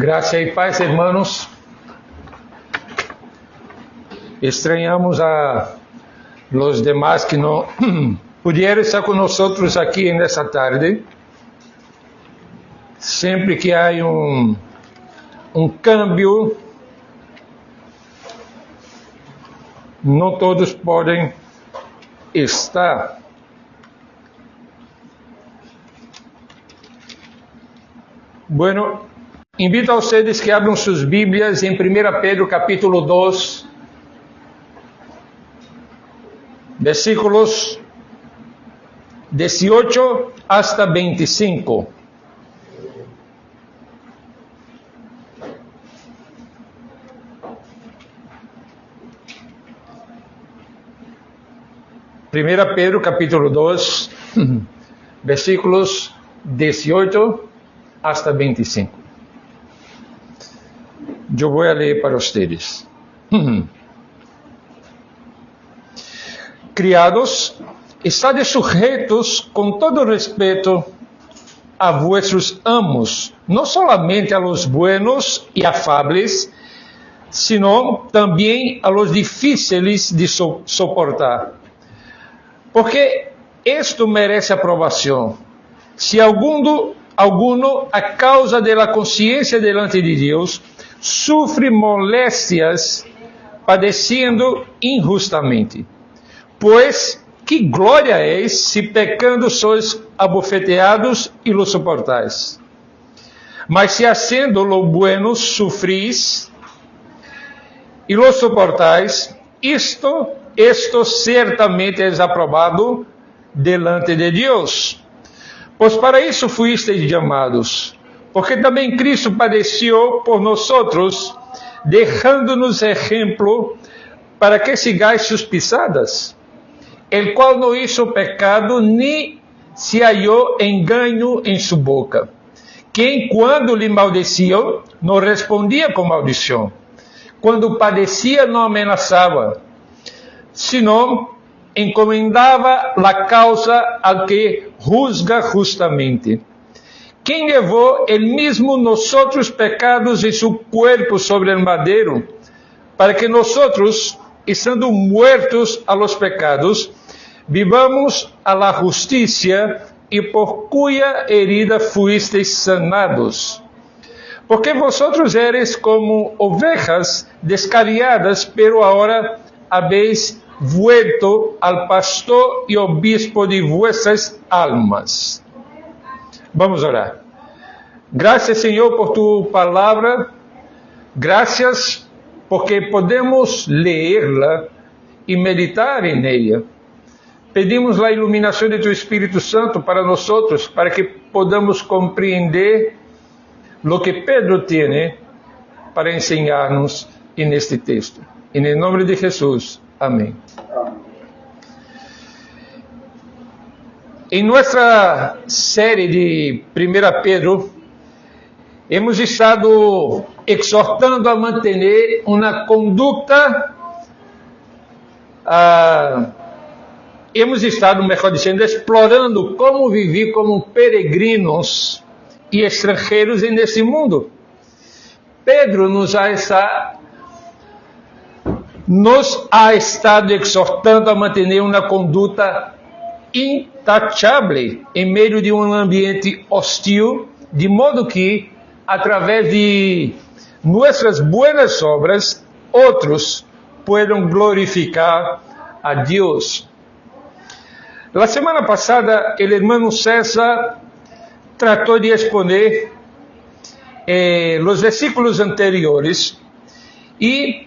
Graça e paz, hermanos. Extrañamos a los demás que no pudieron estar con nosotros aquí en esta tarde. Sempre que há um câmbio, não todos podem estar. Bueno, invito a vocês que abram suas Bíblias em 1 Pedro capítulo 2, versículos 18 hasta 25. Primeira Pedro capítulo 2, versículos 18 hasta 25. Eu vou ler para vocês. Criados, estade sujeitos com todo respeito a vuestros amos, não solamente a los buenos e afables, sino também a los difíceis de soportar. Porque isto merece aprovação. Se alguno, a causa da consciência delante de Deus, sofre moléstias, padecendo injustamente. Pois, que glória é se pecando sois abofeteados e lo suportais. Mas se haciendo lo bueno sufris e lo suportais, isto certamente é aprovado delante de Deus. Pois para isso fuisteis chamados, porque também Cristo padeceu por nós, deixando-nos exemplo para que sigais suas pisadas, el qual não hizo pecado, nem se hallou engano em sua boca, quem quando lhe maldeciam, não respondia com maldição, quando padecia não ameaçava, senão encomendava a causa ao que juzga justamente, quem levou ele mesmo nosotros pecados em seu cuerpo sobre el madeiro, para que nosotros, estando muertos a los pecados, vivamos a la justicia, e por cuya herida fuisteis sanados. Porque vosotros eres como ovejas descarriadas, pero ahora habéis vuelto al pastor y obispo de vuestras almas. Vamos a orar. Gracias, Señor, por tu palabra. Gracias porque podemos leerla y meditar en ella. Pedimos a iluminação de tu Espírito Santo para nós, para que podamos compreender o que Pedro tem para ensinar-nos neste texto. Em nome de Jesus. Amém. Em nossa série de 1 Pedro, hemos estado exortando a manter uma conduta, hemos estado, melhor dizendo, explorando como viver como peregrinos e estrangeiros nesse mundo. Pedro nos ha estado exortando a manter uma conduta intachável em meio de um ambiente hostil, de modo que, através de nossas boas obras, outros possam glorificar a Deus. La semana passada, o hermano César tratou de exponer os versículos anteriores e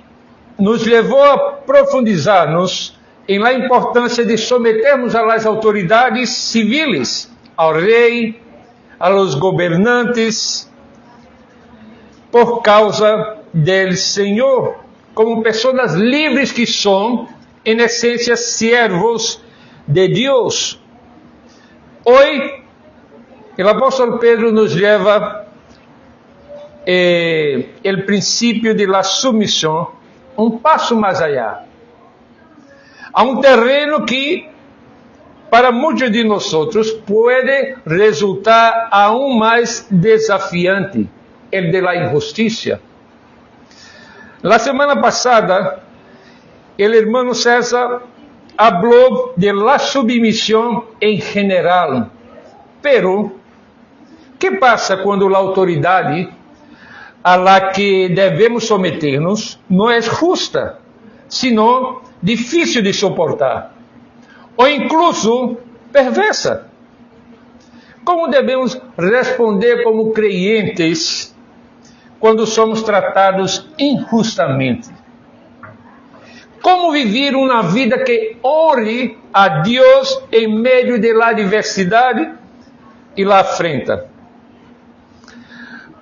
nos levou a profundizar-nos em la importância de sometermos às autoridades civis, ao rei, a los governantes, por causa del Senhor, como pessoas livres que são, em essência, servos de Deus. Hoy, o apóstolo Pedro nos leva o princípio de la sumisión um passo mais allá, a um terreno que para muitos de nós pode resultar aún mais desafiante, el de la injusticia. La semana pasada, el hermano César habló de la submisión en general. Pero, ¿qué pasa cuando la autoridad a la que devemos someternos no es justa, sino difícil de soportar, ou incluso perversa? Como devemos responder como creyentes quando somos tratados injustamente? Como viver uma vida que honre a Deus em meio de la adversidade e la afrenta?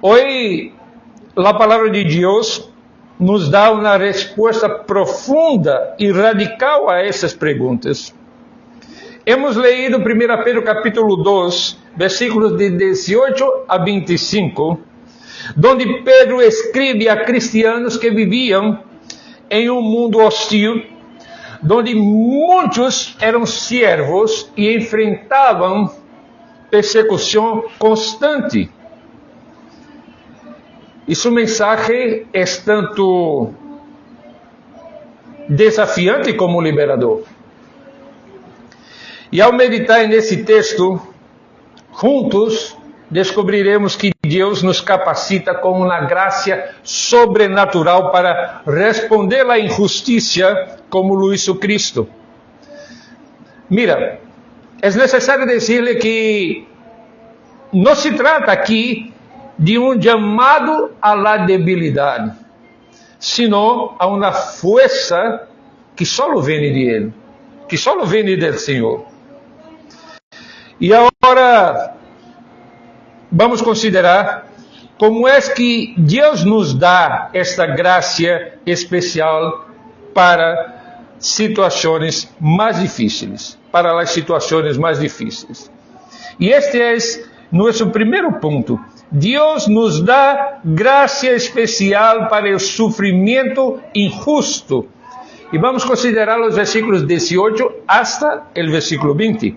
Hoje, a palavra de Deus nos dá uma resposta profunda e radical a essas perguntas. Hemos leído 1 Pedro capítulo 2, versículos de 18 a 25, onde Pedro escreve a cristianos que viviam em um mundo hostil, onde muitos eram siervos e enfrentavam persecução constante. E sua mensagem é tanto desafiante como liberador. E ao meditar nesse texto, juntos descobriremos que Deus nos capacita com uma graça sobrenatural para responder à injustiça como lo hizo Cristo. Mira, é necessário dizer-lhe que não se trata aqui de um chamado à la debilidade, sino a uma força que só vem de Ele, que só vem do Senhor. E agora vamos considerar como é que Deus nos dá esta graça especial para situações mais difíceis, para as situações mais difíceis. E este é nosso primeiro ponto. Deus nos dá graça especial para o sofrimento injusto. E vamos considerar os versículos 18 hasta o versículo 20.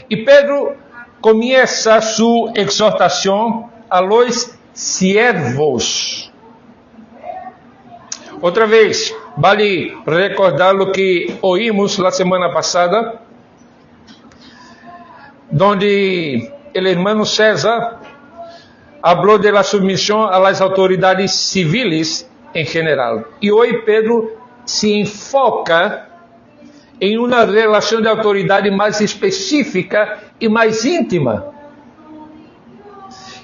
E Pedro começa sua exortação a los siervos. Outra vez, vale recordar o que oímos la semana passada, onde o hermano César falou de la submissão a las autoridades civiles em geral. E hoje Pedro se enfoca em uma relação de autoridade mais específica e mais íntima,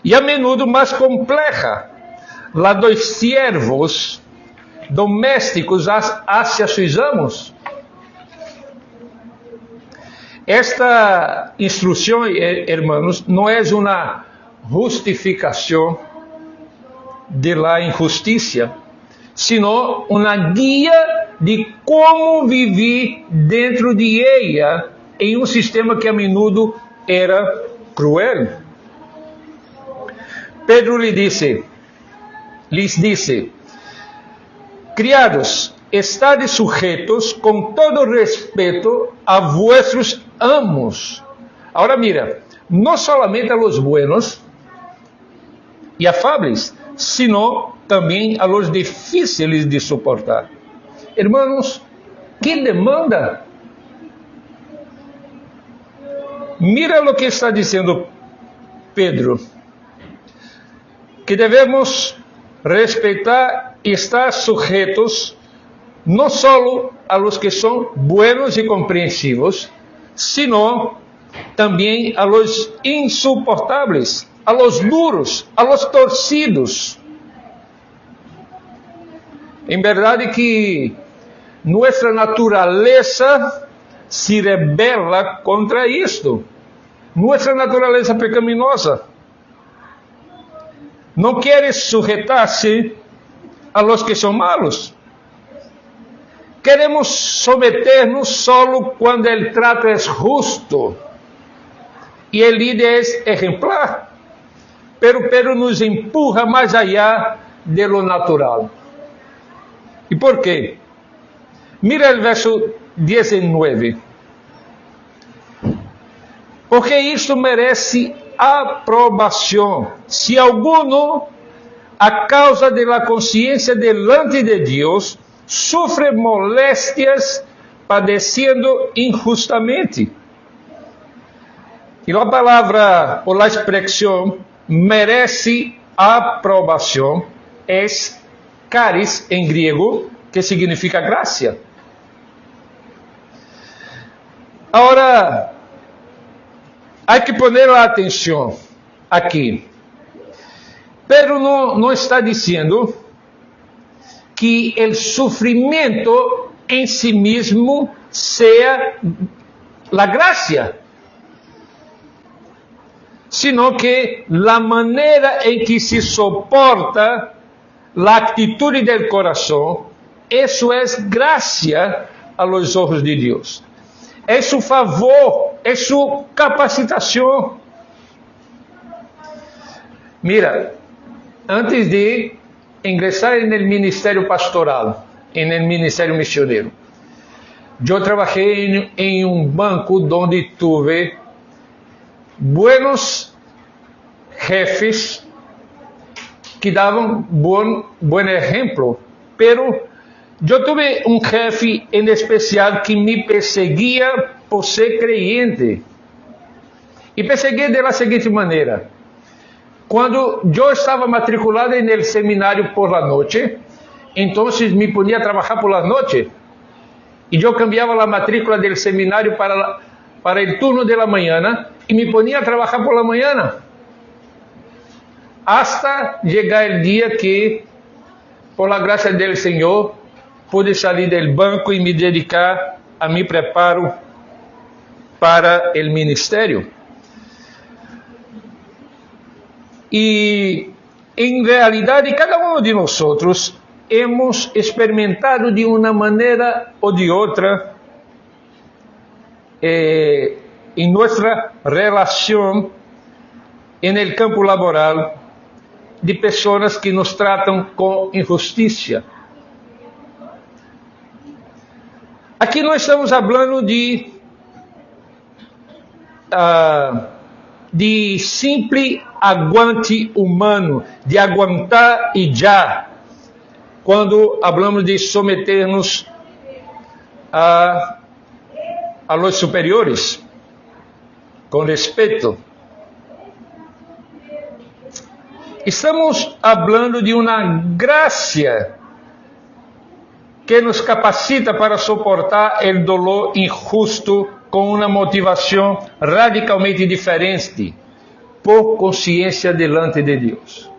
e a menudo mais complexa, la dos siervos domésticos hacia seus amos. Esta instrução, hermanos, não é uma justificação de la injusticia, sino uma guia de como viver dentro de ela em um sistema que a menudo era cruel. Pedro lhes disse: criados, estade sujetos com todo respeto a vuestros amos. Agora mira, não solamente a los buenos e afáveis, sino também a los difíceis de suportar. Hermanos, que demanda! Mira o que está dizendo Pedro, que devemos respeitar e estar sujetos não só a los que são buenos e compreensivos, sino também a los insuportáveis, a los duros, a los torcidos. Em verdade que nossa natureza se rebela contra isto. Nossa natureza pecaminosa não quer sujeitar-se a los que são malos. Queremos someter-nos solo quando o trato é justo e o líder é exemplar. Pero Pedro nos empurra mais allá de lo natural. E por quê? Mira o verso 19. Porque isto merece aprovação. Se alguno a causa da consciência delante de Deus, sofre molestias padeciendo injustamente. E a palavra, ou a expressão, merece aprovação, é charis em grego, que significa graça. Agora, há que poner a atenção aqui. Pedro não está dizendo que o sofrimento em si mesmo seja a graça, sino que a maneira em que se soporta a atitude do coração, isso é graça a los ojos de Deus. É su favor, é su capacitação. Mira, antes de ingressar no ministério pastoral, no ministério missioneiro, eu trabalhei em um banco onde tive buenos jefes que davam bom exemplo, pero eu tive um jefe em especial que me perseguia por ser creyente. E perseguia da seguinte maneira: quando eu estava matriculado no seminário por la noche, então me ponia a trabalhar por la noche, e eu cambiava a matrícula do seminário para o turno de la manhã, e me ponia a trabalhar por la manhã, hasta chegar o dia que, por la graça do Senhor, pude sair do banco e me dedicar a mi preparo para o ministério. E, em realidade, cada um de nós hemos experimentado de uma maneira ou de outra em nossa relação no campo laboral de pessoas que nos tratam com injustiça. Aqui nós estamos falando de simples aguante humano, de aguentar e já, quando falamos de someter-nos a los superiores, com respeito. Estamos falando de uma graça que nos capacita para suportar o dolor injusto com uma motivação radicalmente diferente, por consciência delante de Deus.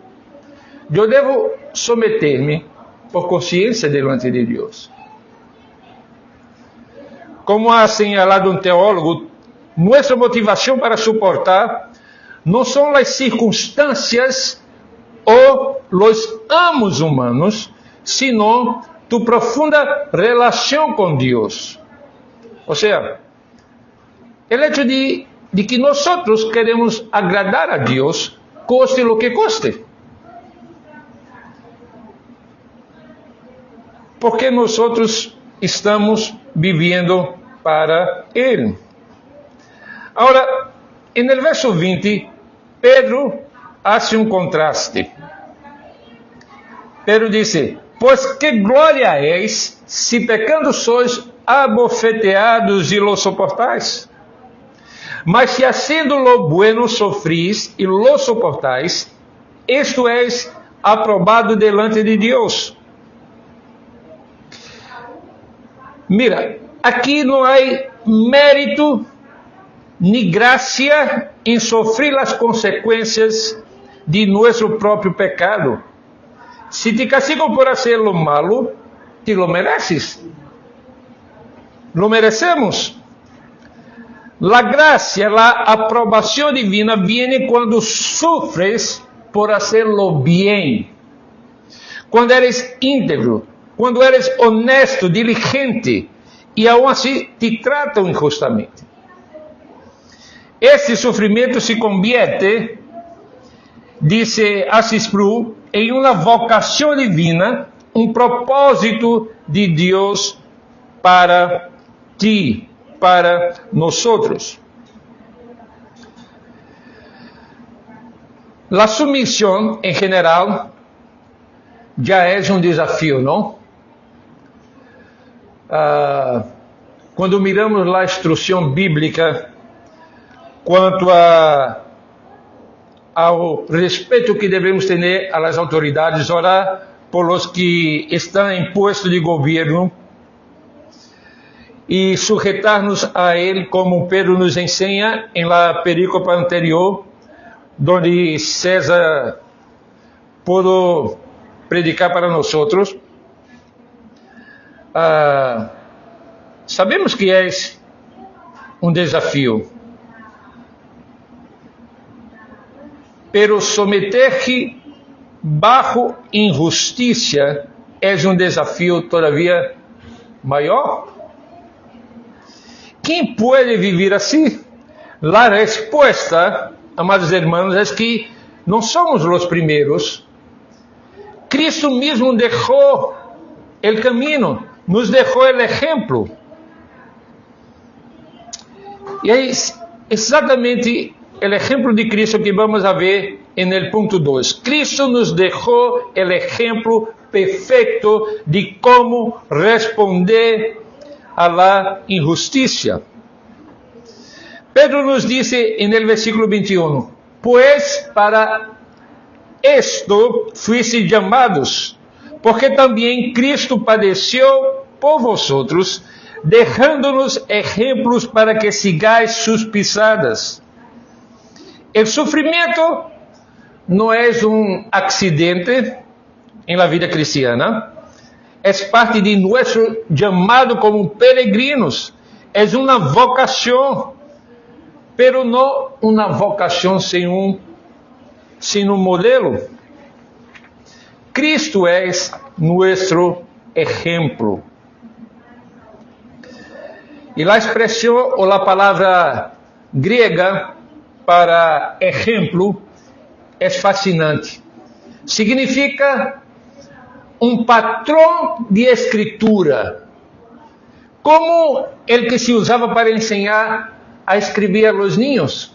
Eu devo someter-me por consciência delante de Deus. Como ha señalado um teólogo, nossa motivação para suportar não são as circunstâncias ou os amos humanos, sino tu profunda relação com Deus. Ou seja, o hecho de que nós queremos agradar a Deus, custe lo que custe. Porque nós estamos vivendo para Ele. Agora, no verso 20, Pedro hace um contraste. Pedro disse: pois que glória és, se pecando sois abofeteados e lo soportais? Mas se haciendo lo bueno sofris e lo soportais, isto és aprobado delante de Deus. Mira, aqui não há mérito ni gracia em sofrer as consequências de nosso próprio pecado. Se te castigam por hacer lo malo, te lo mereces. Lo merecemos. La gracia, la aprobación divina viene cuando sufres por hacerlo bien. Cuando eres íntegro, cuando eres honesto, diligente, y aún así te tratan injustamente. Este sofrimento se convierte, dice Assis Spru, em uma vocação divina, um propósito de Deus para ti, para nós. A submissão, em geral, já é um desafio, não? Quando miramos a instrução bíblica quanto ao respeito que devemos ter às autoridades, orar por os que estão em posto de governo e sujeitar-nos a ele, como Pedro nos ensina em la perícopa anterior, onde César pudo predicar para nós. Sabemos que é um desafio, pero someter-se bajo injustiça é um desafio todavia maior. Quem pode viver assim? A resposta, amados irmãos, é que não somos os primeiros. Cristo mesmo deixou o caminho, nos deixou o exemplo. E é exatamente o exemplo de Cristo que vamos a ver no ponto 2. Cristo nos deixou o exemplo perfeito de como responder a la injusticia. Pedro nos dice en el versículo 21, pues para esto fuisteis llamados, porque también Cristo padeció por vosotros, dejándonos ejemplos para que sigáis sus pisadas. El sufrimiento no es un accidente en la vida cristiana, es parte de nuestro llamado como peregrinos, es una vocación, pero no una vocación sin un modelo. Cristo es nuestro ejemplo. Y la expresión o la palabra griega para ejemplo es fascinante. Significa um patrão de escritura, como el que se usava para ensinar a escrever a los niños.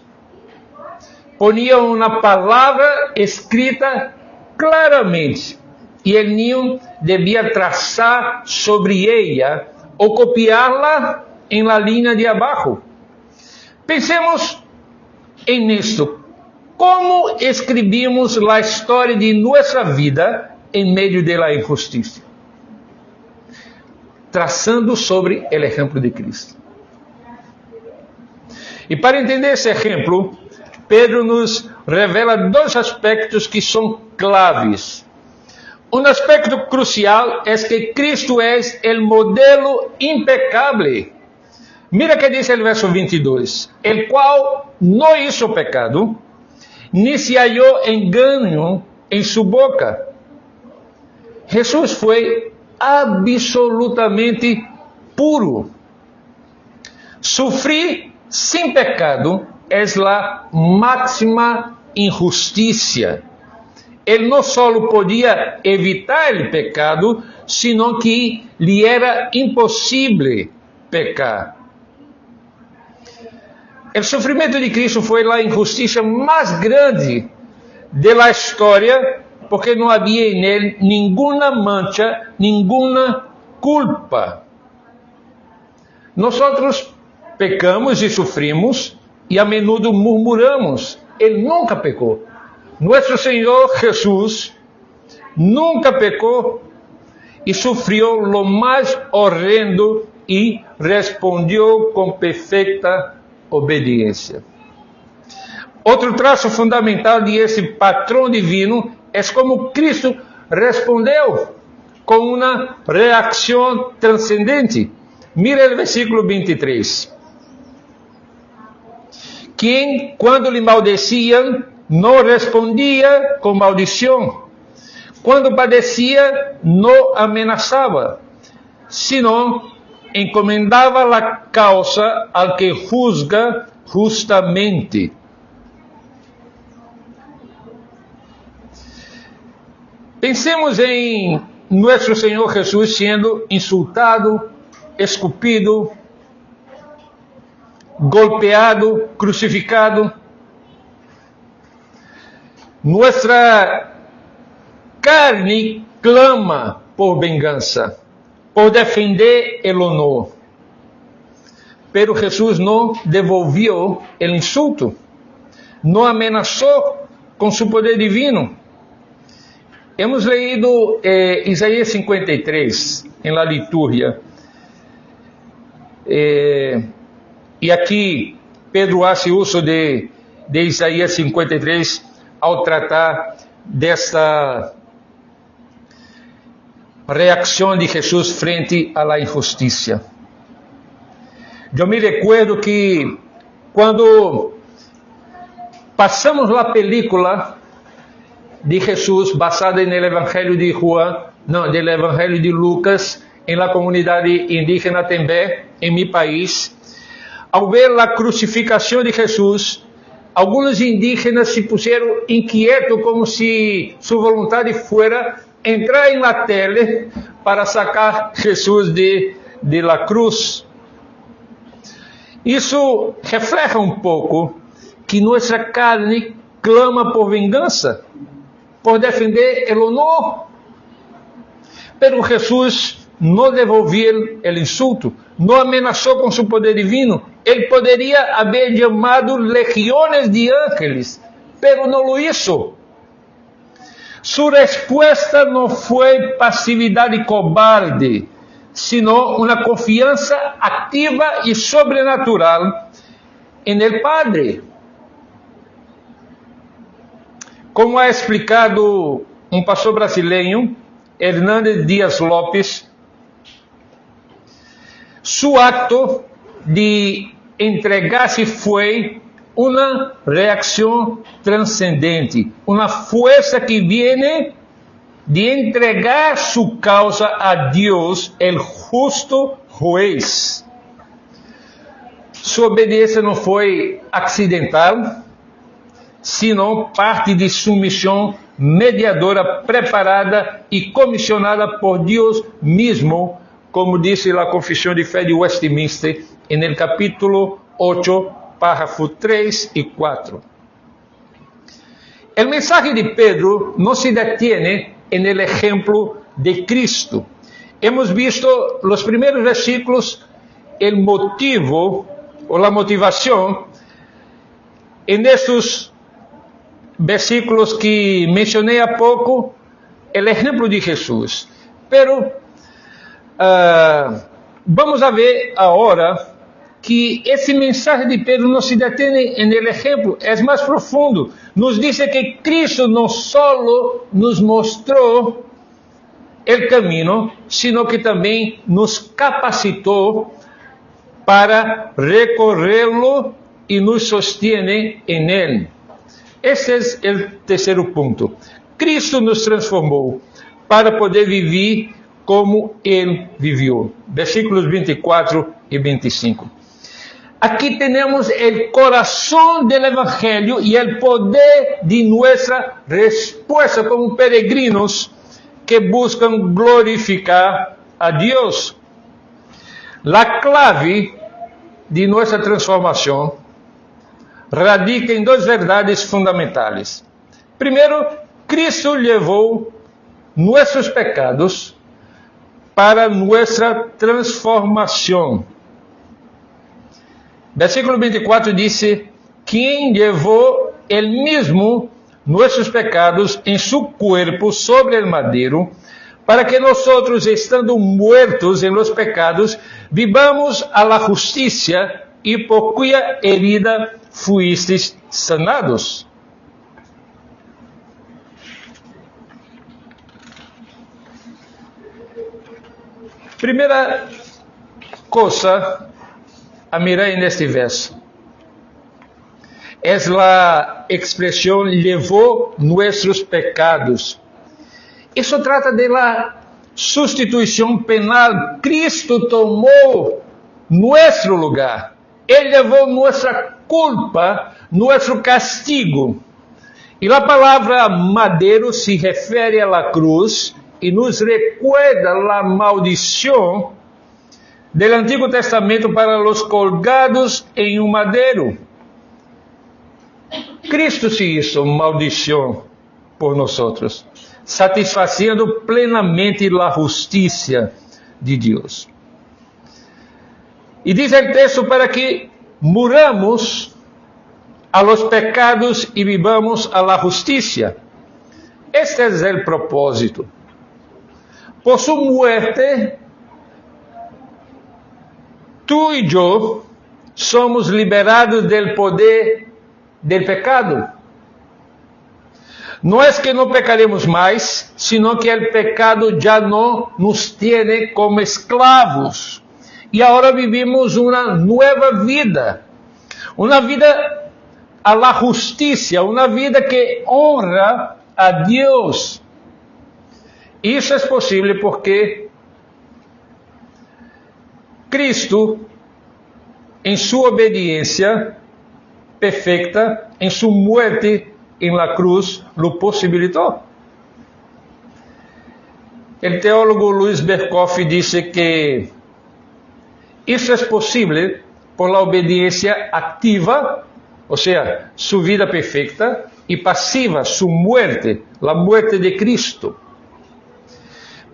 Ponía uma palavra escrita claramente e o niño devia traçar sobre ella ou copiá-la em la linha de abaixo. Pensemos em isto. Como escrevimos a história de nossa vida em meio da injustiça? Traçando sobre o exemplo de Cristo. E para entender esse exemplo, Pedro nos revela dois aspectos que são claves. Um aspecto crucial é que Cristo é o modelo impecável. Mira que diz o verso 22, el qual não hizo pecado, ni se halló engano em sua boca. Jesus foi absolutamente puro. Sufrir sem pecado é a máxima injustiça. Ele não só podia evitar o pecado, sino que lhe era impossível pecar. O sofrimento de Cristo foi a injustiça mais grande da história, porque não havia em ele nenhuma mancha, nenhuma culpa. Nós pecamos e sofrimos e a menudo murmuramos. Ele nunca pecou. Nosso Senhor Jesus nunca pecou e sofreu lo mais horrendo e respondeu com perfeita obediência. Outro traço fundamental de esse patrão divino é como Cristo respondeu com uma reação transcendente. Mira o versículo 23. Quem, quando lhe maldeciam, não respondia com maldição. Quando padecia, não ameaçava, senão encomendava a causa ao que juzga justamente. Pensemos em nosso Senhor Jesus sendo insultado, esculpido, golpeado, crucificado. Nossa carne clama por vingança, por defender el honor. Pero Jesús no devolvió el insulto, no amenazó com seu poder divino. Hemos leído Isaías 53 em la liturgia. E aqui Pedro hace uso de Isaías 53 ao tratar desta reação de Jesus frente à la injustiça. Eu me recuerdo que quando passamos a película de Jesus basada no Evangelho de del Evangelho de Lucas, em la comunidade indígena também, em meu país, ao ver a crucificação de Jesus, alguns indígenas se puseram inquietos, como se sua vontade fuera entrar em la tele para sacar Jesus de la cruz. Isso refleja um pouco que nossa carne clama por vingança, por defender o honor. Pero Jesus não devolveu o insulto, não ameaçou com seu poder divino. Ele poderia haver chamado legiões de ángeles, pero não lo hizo. Sua resposta não foi passividade cobarde, sino uma confiança ativa e sobrenatural em el Padre. Como ha explicado um pastor brasileiro, Hernández Dias Lopes, seu acto de entregar-se foi uma reação transcendente, uma força que viene de entregar sua causa a Deus, el justo juez. Sua obediência não foi acidental, sino parte de sua missão mediadora preparada e comissionada por Deus mesmo, como disse a Confissão de Fé de Westminster, no capítulo 8, párrafo 3 e 4. O mensaje de Pedro não se detiene en el ejemplo de Cristo. Hemos visto los primeros versículos, el motivo o la motivación en estos versículos que mencioné há pouco, el ejemplo de Jesús. Pero vamos a ver agora que esse mensaje de Pedro não se detém en el ejemplo, é mais profundo. Nos diz que Cristo não solo nos mostrou o caminho, sino que também nos capacitou para recorrê-lo e nos sostiene en él. Esse é o terceiro ponto. Cristo nos transformou para poder viver como Ele viveu. Versículos 24 e 25. Aqui temos o coração do Evangelho e o poder de nossa resposta como peregrinos que buscam glorificar a Deus. A clave de nossa transformação radica em duas verdades fundamentais. Primeiro, Cristo levou nossos pecados para nossa transformação. Versículo 24 dice: quien llevó él mismo nuestros pecados en su cuerpo sobre el madero, para que nosotros, estando muertos en los pecados, vivamos a la justicia, y por cuya herida fuisteis sanados. Primeira coisa a mirar neste verso é a expressão levou nossos pecados. Isso trata de la substituição penal. Cristo tomou nosso lugar. Ele levou nossa culpa, nosso castigo. E a palavra madeiro se refere à cruz e nos recuerda a maldição do Antigo Testamento para os colgados em um madeiro. Cristo se hizo maldição por nós. satisfazendo plenamente a justiça de Deus. E diz o texto para que muramos a los pecados e vivamos a la justicia. Este es el propósito. Por su muerte, tú y yo somos liberados del poder del pecado. No es que no pecaremos más, sino que el pecado ya no nos tiene como esclavos. Y ahora vivimos una nueva vida a la justicia, una vida que honra a Dios. Y eso es posible porque Cristo, en su obediencia perfecta, en su muerte en la cruz, lo posibilitó. El teólogo Luis Berkoff dice que eso es posible por la obediencia activa, o sea, su vida perfecta, y pasiva, su muerte, la muerte de Cristo.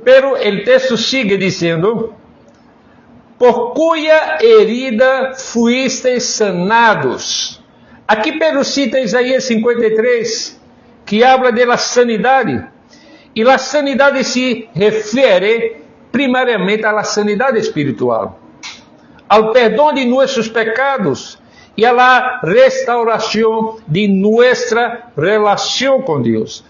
Pero el texto sigue diciendo, por cuya herida fuisteis sanados. Aquí Pedro cita Isaías 53, que habla de la sanidade. E a sanidade se refere primariamente à sanidade espiritual, ao perdão de nossos pecados e à restauração de nossa relação com Deus.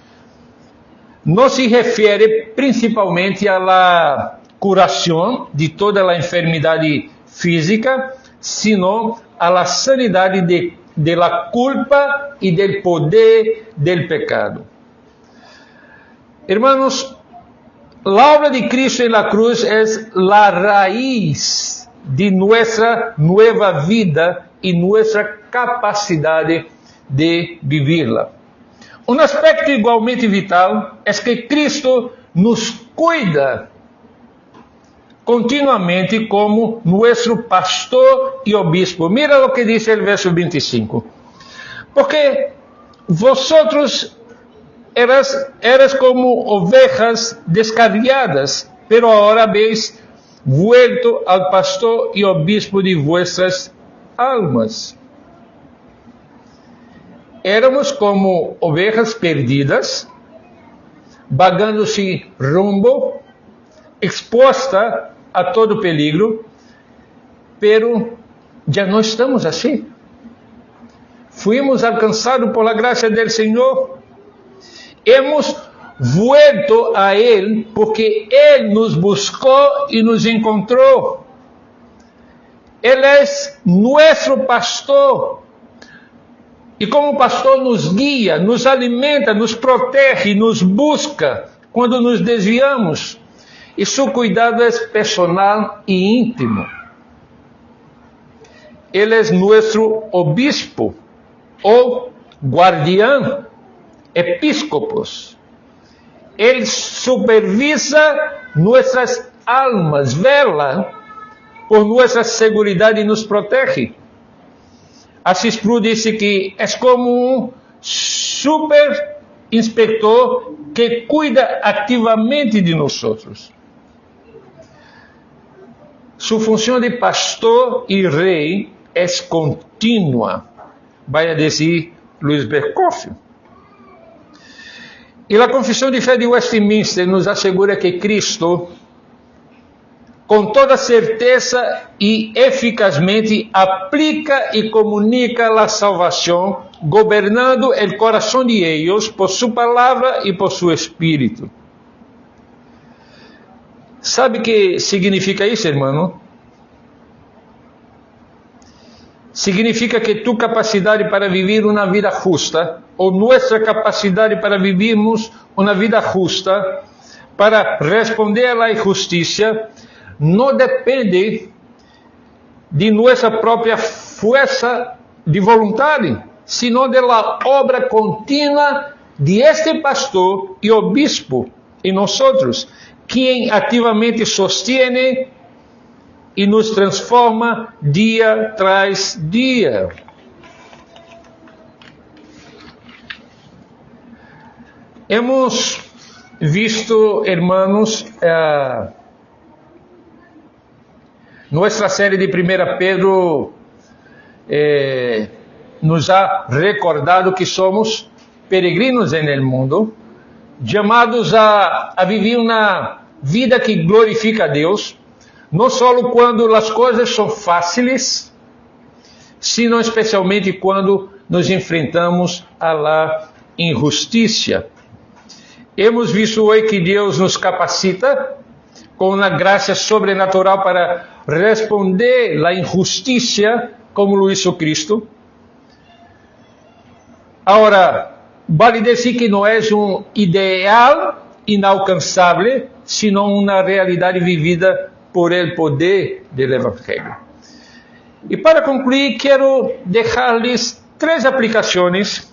Não se refere principalmente à curação de toda a enfermidade física, sino à sanidade de la culpa y del poder del pecado. Hermanos, la obra de Cristo en la cruz es la raíz de nuestra nueva vida y nuestra capacidad de vivirla. Un aspecto igualmente vital es que Cristo nos cuida continuamente como nuestro pastor y obispo. Mira lo que dice el verso 25. Porque vosotros eras como ovejas descarriadas, pero ahora habéis vuelto al pastor y obispo de vuestras almas. Éramos como ovejas perdidas, vagando sin rumbo, exposta a todo peligro, pero ya no estamos así. Fuimos alcanzados por la gracia del Señor. Hemos vuelto a Él porque Él nos buscó y nos encontró. Él es nuestro pastor. E como pastor nos guia, nos alimenta, nos protege, nos busca quando nos desviamos. E seu cuidado é personal e íntimo. Ele é nosso obispo, ou guardião, episcopos. Ele supervisa nossas almas, vela por nossa segurança e nos protege. Assis Pru disse que é como super inspector que cuida ativamente de nós. Sua função de pastor e rei é contínua, vai dizer Luis Berkoff. E a Confissão de Fé de Westminster nos assegura que Cristo, com toda certeza e eficazmente, aplica e comunica a salvação, governando o coração de eles por sua palavra e por seu espírito. Sabe o que significa isso, irmão? Significa que tu capacidade para viver uma vida justa, ou nossa capacidade para vivermos uma vida justa, para responder à justiça, não depende de nossa própria força de vontade, sino de la obra contínua de este pastor e obispo em nós, quem ativamente sostiene e nos transforma dia tras dia. Hemos visto, hermanos, nuestra série de 1 Pedro nos ha recordado que somos peregrinos en el mundo, llamados a vivir uma vida que glorifica a Deus, não só quando as coisas são fáceis, sino especialmente quando nos enfrentamos a la injustiça. Hemos visto hoje que Deus nos capacita com uma graça sobrenatural para responder à injustiça como lo hizo Cristo. Agora, vale dizer que não é um ideal inalcançável, sino uma realidade vivida por el poder do Evangelho. E para concluir, quero deixar-lhes 3 aplicações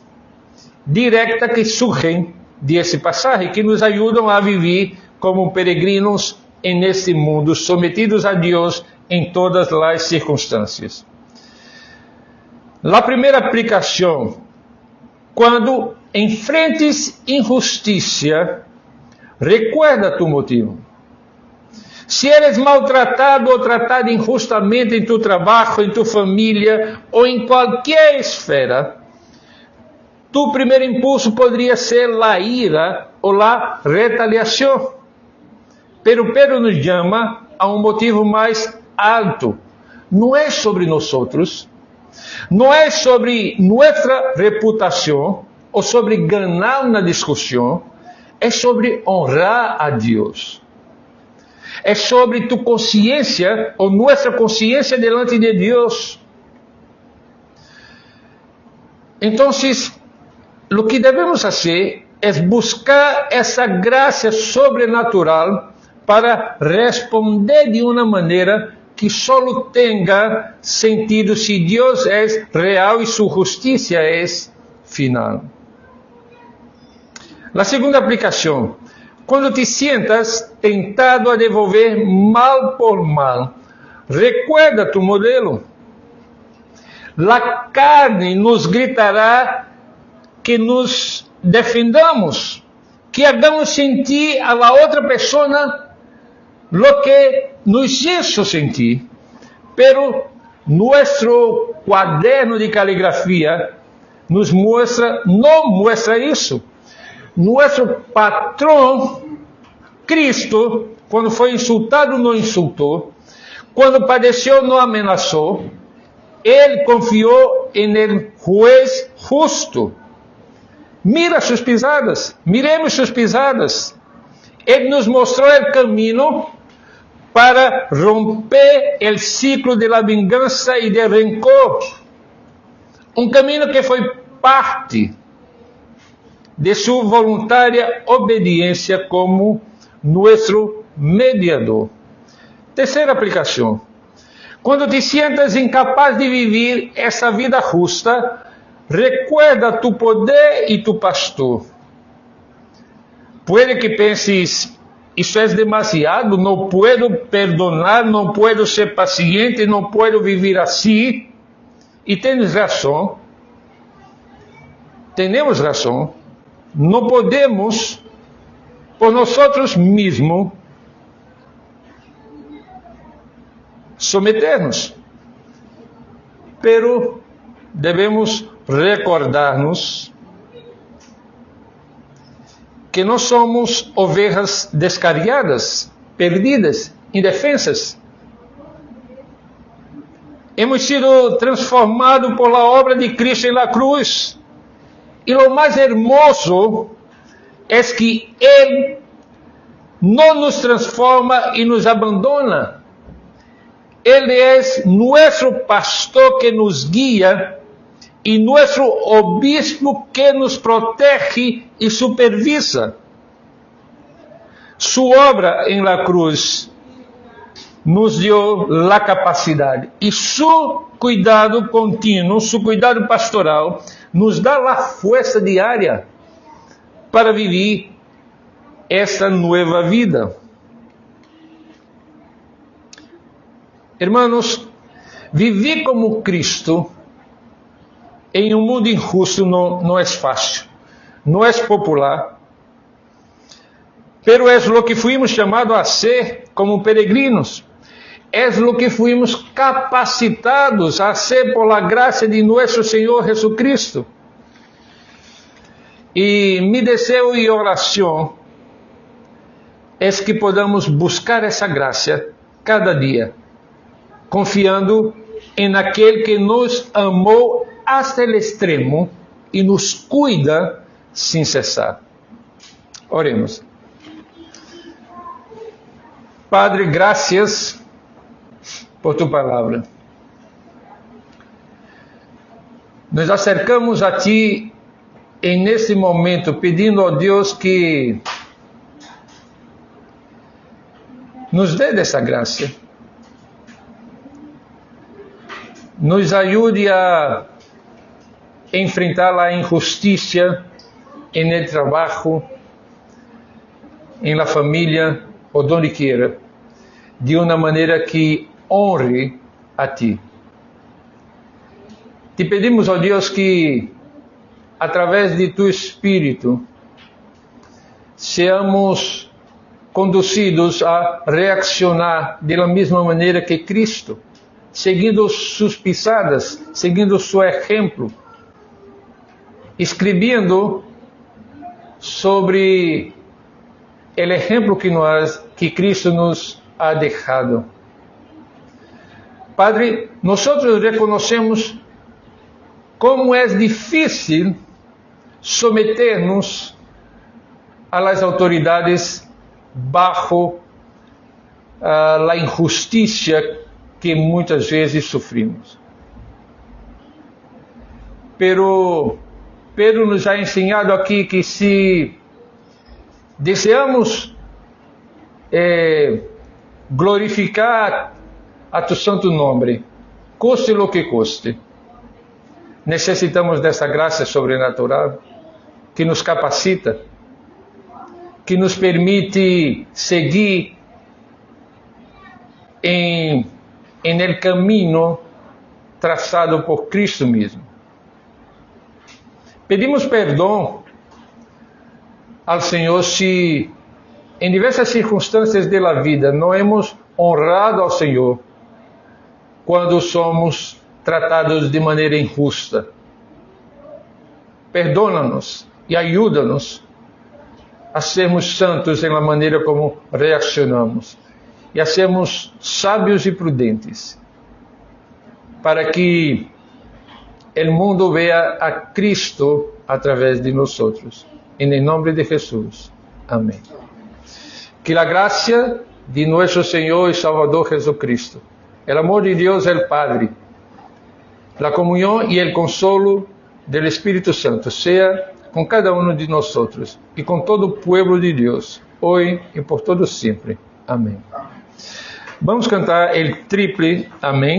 diretas que surgem desse passagem, que nos ajudam a viver como peregrinos neste mundo, sometidos a Deus em todas as circunstâncias. A primeira aplicação: quando enfrentes injustiça, recuerda tu motivo. Se eres maltratado ou tratado injustamente em tu trabalho, em tu família ou em qualquer esfera, tu primeiro impulso poderia ser a ira ou a retaliação. Pero Pedro nos chama a um motivo mais alto. Não é sobre nós outros, não é sobre nossa reputação ou sobre ganhar uma discussão, é sobre honrar a Deus. É sobre tu consciência ou nossa consciência delante de Deus. Então, o que devemos fazer é buscar essa graça sobrenatural para responder de uma maneira que só tenha sentido se Deus é real e sua justiça é final. A segunda aplicação: quando te sientas tentado a devolver mal por mal, recuerda tu modelo. A carne nos gritará que nos defendamos, que hagamos sentir a la outra pessoa lo que nos hizo sentir. Pero nuestro cuaderno de caligrafia nos muestra, não muestra isso. Nosso patrão, Cristo, quando foi insultado, não insultou. Quando padeceu, não ameaçou. Ele confiou em el juez justo. Mira suas pisadas, miremos suas pisadas. Ele nos mostrou o caminho para romper o ciclo de la vingança e de rencor. Um caminho que foi parte de sua voluntária obediência como nosso mediador. Terceira aplicação: quando te sientas incapaz de viver essa vida justa, recuerda tu poder e tu pastor. Puede que penses, isso é demasiado, não puedo perdonar, não puedo ser paciente, não puedo viver assim. E tens razão. Temos razão. Não podemos, por nós mesmos, someter-nos. Pero devemos recordar-nos que nós somos ovelhas descarriadas, perdidas, indefensas. Hemos sido transformados por la obra de Cristo na cruz. E o mais hermoso é que Ele não nos transforma e nos abandona. Ele é nosso pastor que nos guia e nosso obispo que nos protege e supervisa. Sua obra em la cruz nos deu a capacidade e seu cuidado contínuo, seu cuidado pastoral, nos dá a força diária para viver esta nova vida. Hermanos, viver como Cristo em um mundo injusto não é fácil, não é popular. pero es lo que fuimos llamados a ser como peregrinos. Es lo que fuimos capacitados a hacer por la gracia de nuestro Señor Jesucristo. Y mi deseo y oración es que podamos buscar esa gracia cada día, confiando en aquel que nos amó hasta el extremo y nos cuida sin cesar. Oremos. Padre, gracias por tu palabra. Nos acercamos a ti en este momento pedindo a Dios que nos dê dessa graça, nos ajude a enfrentar a injustiça en el trabajo, en la família ou donde quiera, de uma maneira que honre a ti. Te pedimos, ó Deus, que através de tu Espírito seamos conducidos a reaccionar da mesma maneira que Cristo, seguindo suas pisadas, seguindo seu exemplo, escrevendo sobre o exemplo que Cristo nos ha dejado. Padre, nós reconhecemos como é difícil someter-nos a las autoridades bajo a injustiça que muitas vezes sofrimos. Pero Pedro nos ha ensinado aqui que se desejamos glorificar a tu santo nome, custe lo que custe, necessitamos dessa graça sobrenatural que nos capacita, que nos permite seguir em el caminho traçado por Cristo mesmo. Pedimos perdão ao Senhor se em diversas circunstâncias da vida não hemos honrado ao Senhor quando somos tratados de maneira injusta. Perdona-nos e ajuda-nos a sermos santos em la maneira como reaccionamos e a sermos sábios e prudentes, para que o mundo vea a Cristo através de nós. Em nome de Jesus. Amém. Que a graça de nosso Senhor e Salvador Jesucristo, o amor de Deus el Padre, a comunhão e o consolo do Espírito Santo seja com cada um de nós e com todo o povo de Deus, hoje e por todo sempre. Amém. Vamos cantar o triple Amém.